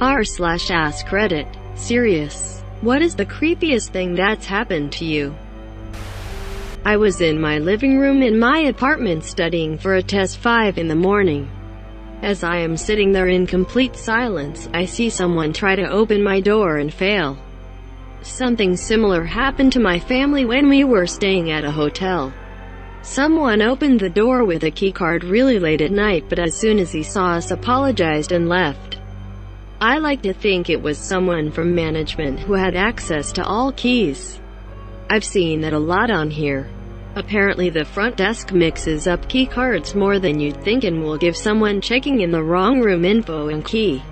r/AskReddit. Serious. What is the creepiest thing that's happened to you? I was in my living room in my apartment studying for a test 5 in the morning. As I am sitting there in complete silence, I see someone try to open my door and fail. Something similar happened to my family when we were staying at a hotel. Someone opened the door with a keycard really late at night, but as soon as he saw us, apologized and left. I like to think it was someone from management who had access to all keys. I've seen that a lot on here. Apparently the front desk mixes up key cards more than you'd think and will give someone checking in the wrong room info and key.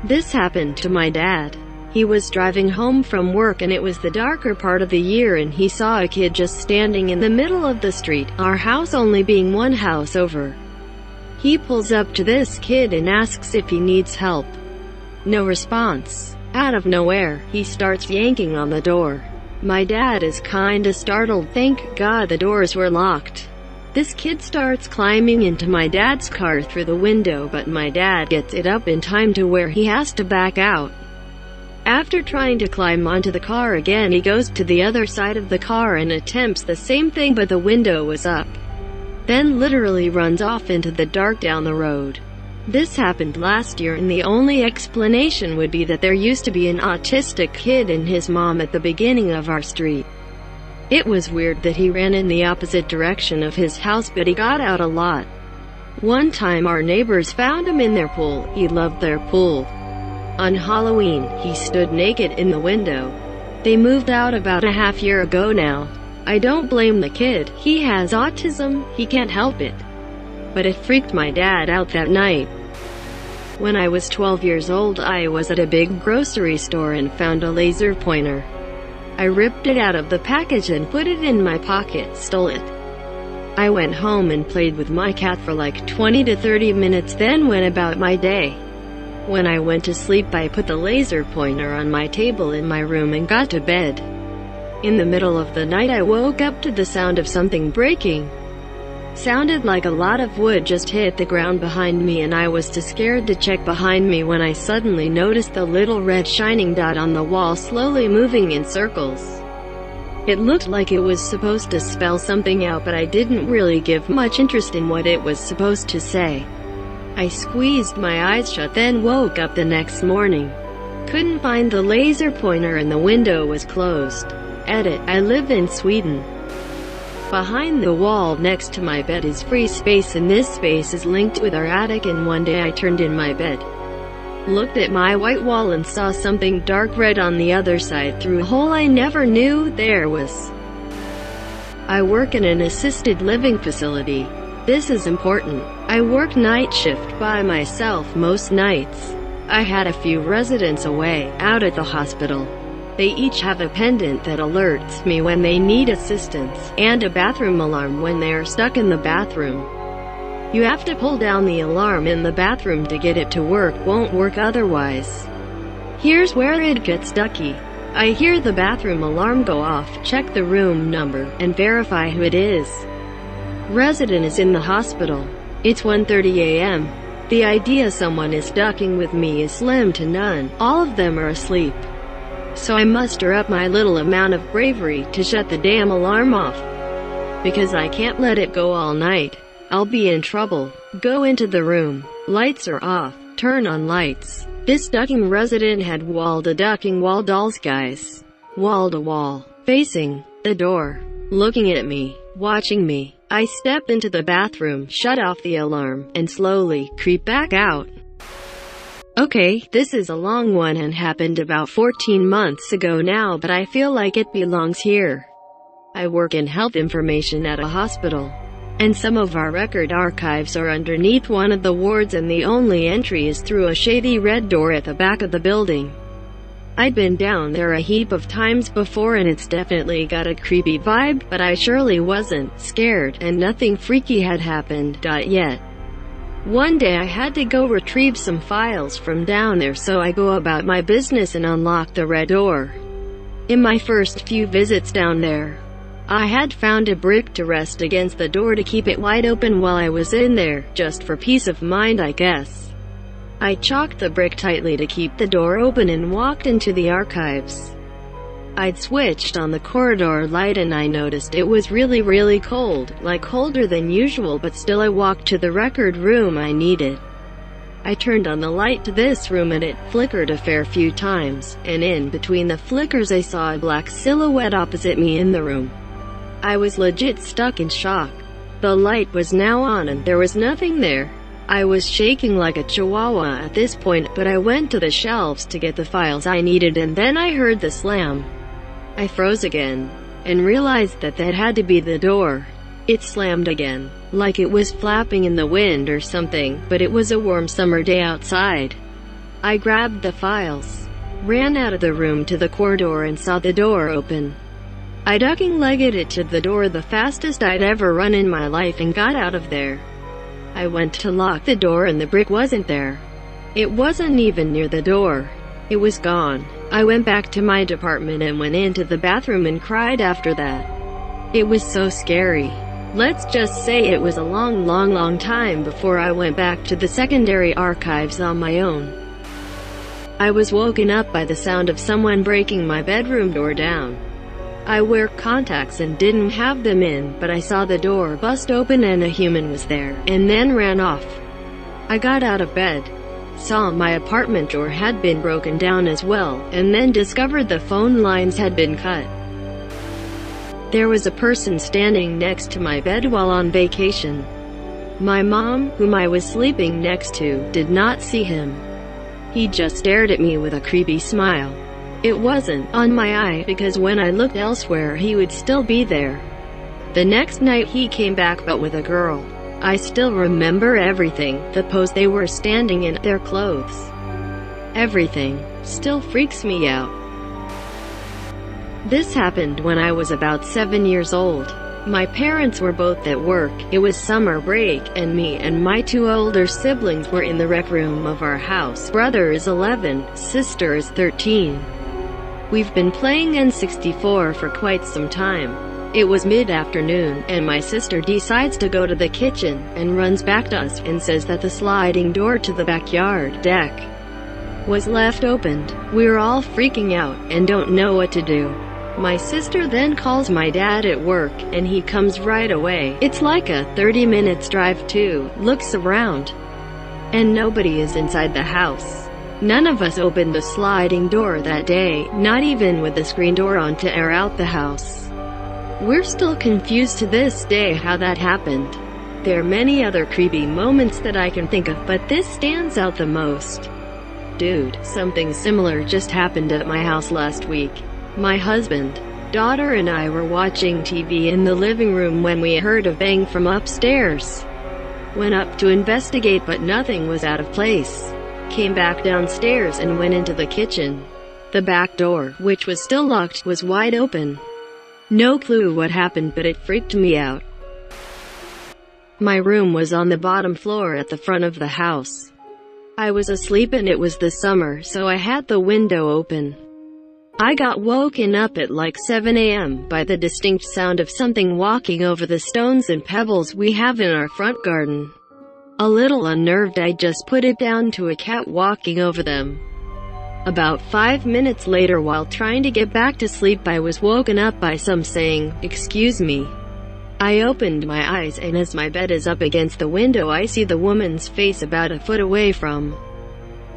This happened to my dad. He was driving home from work and it was the darker part of the year, and he saw a kid just standing in the middle of the street, our house only being one house over. He pulls up to this kid and asks if he needs help. No response. Out of nowhere, he starts yanking on the door. My dad is kinda startled. Thank God the doors were locked. This kid starts climbing into my dad's car through the window, but my dad gets it up in time to where he has to back out. After trying to climb onto the car again, he goes to the other side of the car and attempts the same thing, but the window was up. Then literally runs off into the dark down the road. This happened last year, and the only explanation would be that there used to be an autistic kid and his mom at the beginning of our street. It was weird that he ran in the opposite direction of his house, but he got out a lot. One time our neighbors found him in their pool. He loved their pool. On Halloween, he stood naked in the window. They moved out about a half year ago now. I don't blame the kid. He has autism, he can't help it. But it freaked my dad out that night. When I was 12 years old, I was at a big grocery store and found a laser pointer. I ripped it out of the package and put it in my pocket, stole it. I went home and played with my cat for like 20 to 30 minutes, then went about my day. When I went to sleep, I put the laser pointer on my table in my room and got to bed. In the middle of the night, I woke up to the sound of something breaking. Sounded like a lot of wood just hit the ground behind me, and I was too scared to check behind me when I suddenly noticed the little red shining dot on the wall slowly moving in circles. It looked like it was supposed to spell something out, but I didn't really give much interest in what it was supposed to say. I squeezed my eyes shut, then woke up the next morning. Couldn't find the laser pointer and the window was closed. Edit: I live in Sweden. Behind the wall next to my bed is free space, and this space is linked with our attic, and one day I turned in my bed, looked at my white wall and saw something dark red on the other side through a hole I never knew there was. I work in an assisted living facility. This is important. I work night shift by myself most nights. I had a few residents away, out at the hospital. They each have a pendant that alerts me when they need assistance, and a bathroom alarm when they are stuck in the bathroom. You have to pull down the alarm in the bathroom to get it to work, won't work otherwise. Here's where it gets ducky. I hear the bathroom alarm go off, check the room number, and verify who it is. Resident is in the hospital. It's 1:30 a.m. The idea someone is ducking with me is slim to none. All of them are asleep. So I muster up my little amount of bravery to shut the damn alarm off. Because I can't let it go all night. I'll be in trouble. Go into the room. Lights are off. Turn on lights. This ducking resident had wall-to-ducking wall dolls, guys. Wall to wall. Facing the door. Looking at me. Watching me. I step into the bathroom, shut off the alarm, and slowly creep back out. Okay, this is a long one and happened about 14 months ago now, but I feel like it belongs here. I work in health information at a hospital, and some of our record archives are underneath one of the wards, and the only entry is through a shady red door at the back of the building. I'd been down there a heap of times before, and it's definitely got a creepy vibe, but I surely wasn't scared, and nothing freaky had happened yet. One day I had to go retrieve some files from down there, so I go about my business and unlock the red door. In my first few visits down there, I had found a brick to rest against the door to keep it wide open while I was in there, just for peace of mind, I guess. I chalked the brick tightly to keep the door open and walked into the archives. I'd switched on the corridor light and I noticed it was really cold, like colder than usual, but still I walked to the record room I needed. I turned on the light to this room and it flickered a fair few times, and in between the flickers I saw a black silhouette opposite me in the room. I was legit stuck in shock. The light was now on and there was nothing there. I was shaking like a chihuahua at this point, but I went to the shelves to get the files I needed and then I heard the slam. I froze again, and realized that had to be the door. It slammed again, like it was flapping in the wind or something, but it was a warm summer day outside. I grabbed the files, ran out of the room to the corridor and saw the door open. I ducking-legged it to the door the fastest I'd ever run in my life and got out of there. I went to lock the door and the brick wasn't there. It wasn't even near the door. It was gone. I went back to my department and went into the bathroom and cried after that. It was so scary. Let's just say it was a long time before I went back to the secondary archives on my own. I was woken up by the sound of someone breaking my bedroom door down. I wear contacts and didn't have them in, but I saw the door bust open and a human was there, and then ran off. I got out of bed, saw my apartment door had been broken down as well, and then discovered the phone lines had been cut. There was a person standing next to my bed while on vacation. My mom, whom I was sleeping next to, did not see him. He just stared at me with a creepy smile. It wasn't on my eye, because when I looked elsewhere he would still be there. The next night he came back, but with a girl. I still remember everything, the pose they were standing in, their clothes. Everything still freaks me out. This happened when I was about 7 years old. My parents were both at work, it was summer break, and me and my 2 older siblings were in the rec room of our house. Brother is 11, sister is 13. We've been playing N64 for quite some time. It was mid-afternoon, and my sister decides to go to the kitchen, and runs back to us, and says that the sliding door to the backyard deck was left opened. We're all freaking out, and don't know what to do. My sister then calls my dad at work, and he comes right away. It's like a 30 minutes drive too, looks around, and nobody is inside the house. None of us opened the sliding door that day, not even with the screen door on to air out the house. We're still confused to this day how that happened. There are many other creepy moments that I can think of, but this stands out the most. Dude, something similar just happened at my house last week. My husband, daughter and I were watching TV in the living room when we heard a bang from upstairs. Went up to investigate, but nothing was out of place. Came back downstairs and went into the kitchen. The back door, which was still locked, was wide open. No clue what happened, but it freaked me out. My room was on the bottom floor at the front of the house. I was asleep and it was the summer, so I had the window open. I got woken up at like 7 a.m. by the distinct sound of something walking over the stones and pebbles we have in our front garden. A little unnerved, I just put it down to a cat walking over them. About 5 minutes later, while trying to get back to sleep, I was woken up by some saying, "Excuse me." I opened my eyes, and as my bed is up against the window, I see the woman's face about a foot away from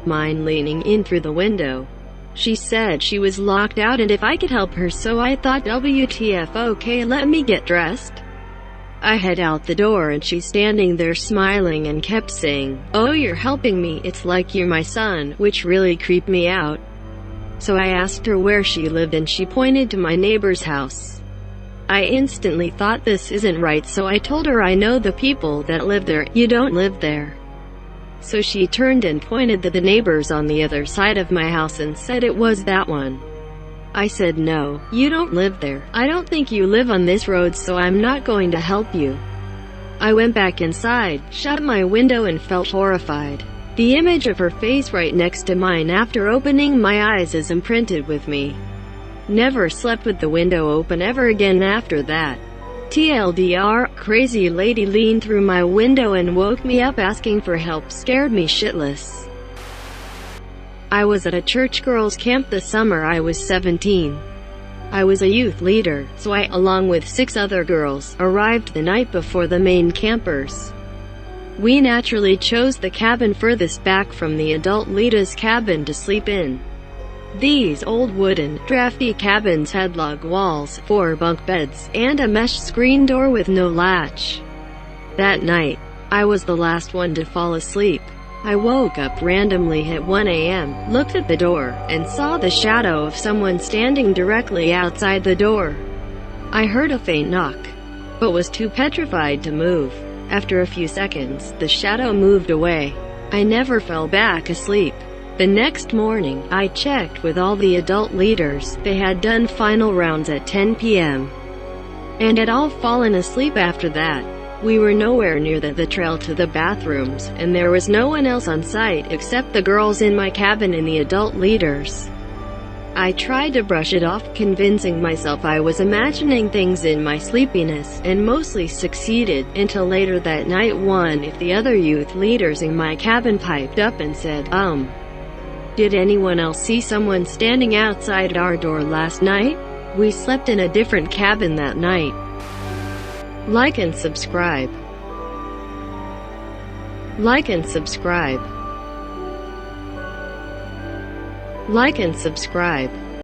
mine, leaning in through the window. She said she was locked out and if I could help her, so I thought, WTF, okay, let me get dressed. I head out the door and she's standing there smiling and kept saying, "Oh, you're helping me, it's like you're my son," which really creeped me out. So I asked her where she lived and she pointed to my neighbor's house. I instantly thought this isn't right, so I told her, "I know the people that live there, you don't live there." So she turned and pointed to the neighbors on the other side of my house and said it was that one. I said, "No, you don't live there. I don't think you live on this road, so I'm not going to help you." I went back inside, shut my window and felt horrified. The image of her face right next to mine after opening my eyes is imprinted with me. Never slept with the window open ever again after that. TLDR, crazy lady leaned through my window and woke me up asking for help, scared me shitless. I was at a church girls' camp the summer I was 17. I was a youth leader, so I, along with 6 other girls, arrived the night before the main campers. We naturally chose the cabin furthest back from the adult leaders' cabin to sleep in. These old wooden, drafty cabins had log walls, 4 bunk beds, and a mesh screen door with no latch. That night, I was the last one to fall asleep. I woke up randomly at 1 a.m., looked at the door, and saw the shadow of someone standing directly outside the door. I heard a faint knock, but was too petrified to move. After a few seconds, the shadow moved away. I never fell back asleep. The next morning, I checked with all the adult leaders. They had done final rounds at 10 p.m. and had all fallen asleep after that. We were nowhere near the trail to the bathrooms, and there was no one else on site except the girls in my cabin and the adult leaders. I tried to brush it off, convincing myself I was imagining things in my sleepiness, and mostly succeeded, until later that night one of the other youth leaders in my cabin piped up and said, "Did anyone else see someone standing outside our door last night?" We slept in a different cabin that night. Like and subscribe. Like and subscribe. Like and subscribe.